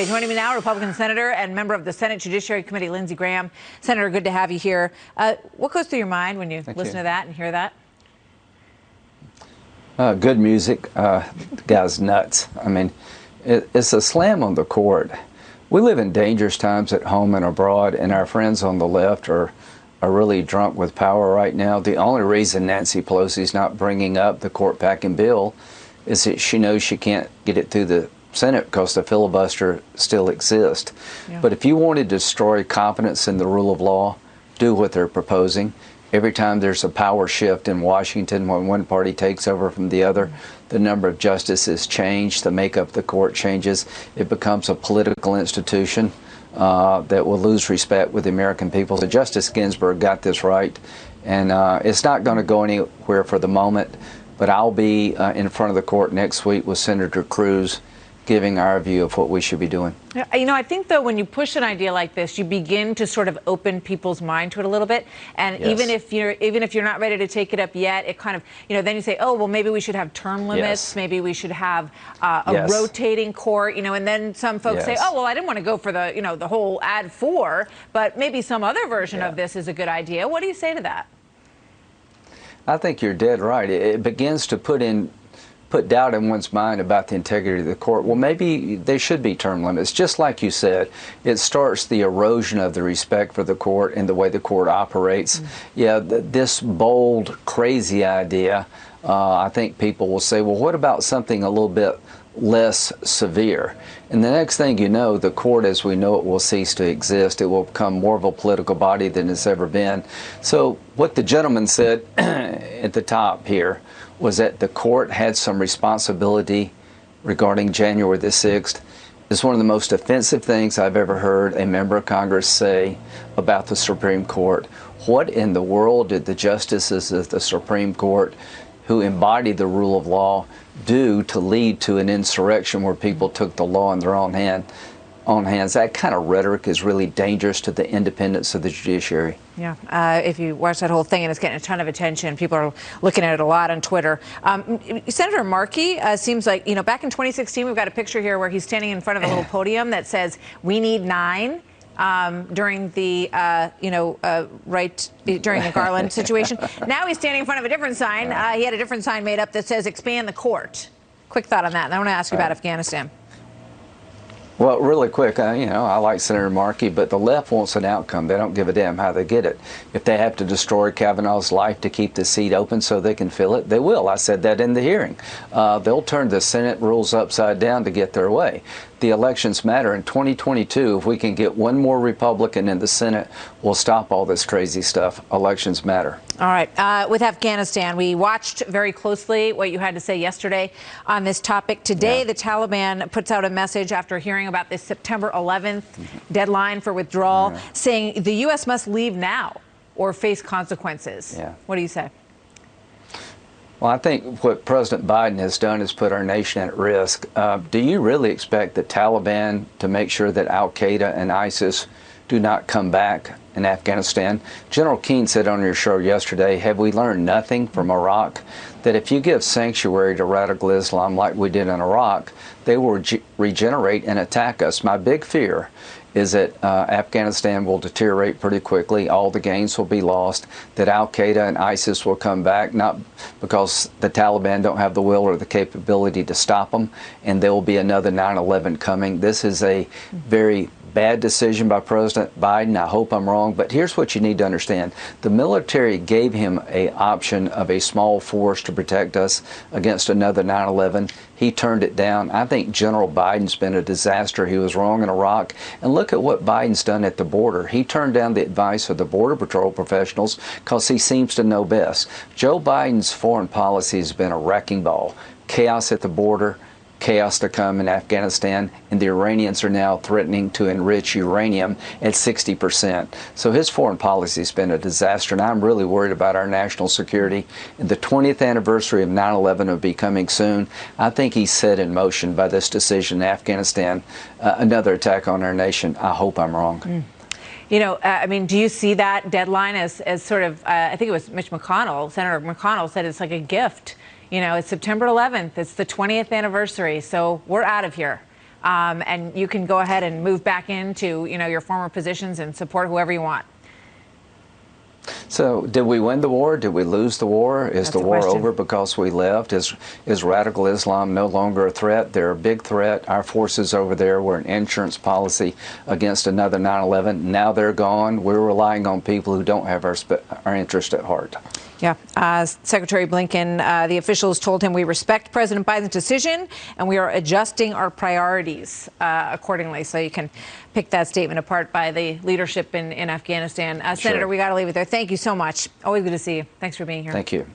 Joining me now, Republican Senator and member of the Senate Judiciary Committee, Lindsey Graham. Senator, good to have you here. What goes through your mind when you listen to that and hear that? Good music. The guy's nuts. I mean, it's a slam on the court. We live in dangerous times at home and abroad, and our friends on the left are really drunk with power right now. The only reason Nancy Pelosi's not bringing up the court packing bill is that she knows she can't get it through the Senate because the filibuster still exists. Yeah. But if you want to destroy confidence in the rule of law, do what they're proposing. Every time there's a power shift in Washington when one party takes over from the other, the number of justices change, the makeup of the court changes. It becomes a political institution that will lose respect with the American people. So Justice Ginsburg got this right, and it's not going to go anywhere for the moment, but I'll be in front of the court next week with Senator Cruz, giving our view of what we should be doing. You know, I think, though, when you push an idea like this, you begin to sort of open people's mind to it a little bit. And yes, even if you're not ready to take it up yet, it kind of, then you say, oh, well, maybe we should have term limits. Yes. Maybe we should have a rotating court, and then some folks say, oh, well, I didn't want to go for the, the whole Ad 4, but maybe some other version of this is a good idea. What do you say to that? I think you're dead right. It begins to put doubt in one's mind about the integrity of the court. Well, maybe there should be term limits. Just like you said, it starts the erosion of the respect for the court and the way the court operates. Yeah, this bold, crazy idea, I think people will say, well, what about something a little bit less severe? And the next thing you know, the court as we know it will cease to exist. It will become more of a political body than it's ever been. So what the gentleman said at the top here was that the court had some responsibility regarding January the 6th. It's one of the most offensive things I've ever heard a member of Congress say about the Supreme Court. What in the world did the justices of the Supreme Court, who embodied the rule of law, do to lead to an insurrection where people took the law in their own hands? That kind of rhetoric is really dangerous to the independence of the judiciary. Yeah, if you watch that whole thing, and it's getting a ton of attention, people are looking at it a lot on Twitter. Senator Markey seems like, back in 2016, we've got a picture here where he's standing in front of a little podium that says, "We need 9." During the, during the Garland situation. Now he's standing in front of a different sign. He had a different sign made up that says, "Expand the court." Quick thought on that. And I want to ask you about Afghanistan. Well, really quick, I like Senator Markey, but the left wants an outcome. They don't give a damn how they get it. If they have to destroy Kavanaugh's life to keep the seat open so they can fill it, they will. I said that in the hearing. They'll turn the Senate rules upside down to get their way. The elections matter. In 2022, if we can get one more Republican in the Senate, we'll stop all this crazy stuff. Elections matter. All right. With Afghanistan, we watched very closely what you had to say yesterday on this topic. Today, the Taliban puts out a message after hearing about this September 11th deadline for withdrawal, saying the U.S. must leave now or face consequences. What do you say? Well, I think what President Biden has done is put our nation at risk. Do you really expect the Taliban to make sure that al-Qaeda and ISIS do not come back in Afghanistan? General Keane said on your show yesterday, have we learned nothing from Iraq? That if you give sanctuary to radical Islam like we did in Iraq, they will regenerate and attack us. My big fear is that Afghanistan will deteriorate pretty quickly. All the gains will be lost, that al-Qaeda and ISIS will come back, not because the Taliban don't have the will or the capability to stop them, and there will be another 9/11 coming. This is a very bad decision by President Biden. I hope I'm wrong, but here's what you need to understand. The military gave him an option of a small force to protect us against another 9/11. He turned it down. I think General Biden's been a disaster. He was wrong in Iraq. And look at what Biden's done at the border. He turned down the advice of the Border Patrol professionals because he seems to know best. Joe Biden's foreign policy has been a wrecking ball. Chaos at the border, chaos to come in Afghanistan, and the Iranians are now threatening to enrich uranium at 60%. So his foreign policy has been a disaster, and I'm really worried about our national security. And the 20th anniversary of 9/11 will be coming soon. I think he's set in motion by this decision in Afghanistan, another attack on our nation. I hope I'm wrong. I mean, do you see that deadline as sort of, I think it was Mitch McConnell, Senator McConnell said it's like a gift. It's September 11th. It's the 20th anniversary. So we're out of here. and you can go ahead and move back into, your former positions and support whoever you want. So, did we win the war? Did we lose the war? Is That's the war over because we left? Is radical Islam no longer a threat? They're a big threat. Our forces over there were an insurance policy against another 9/11. Now they're gone. We're relying on people who don't have our interest at heart. Yeah. Secretary Blinken, the officials told him, we respect President Biden's decision and we are adjusting our priorities accordingly. So you can pick that statement apart by the leadership in Afghanistan. Senator, we got to leave it there. Thank you so much. Always good to see you. Thanks for being here. Thank you.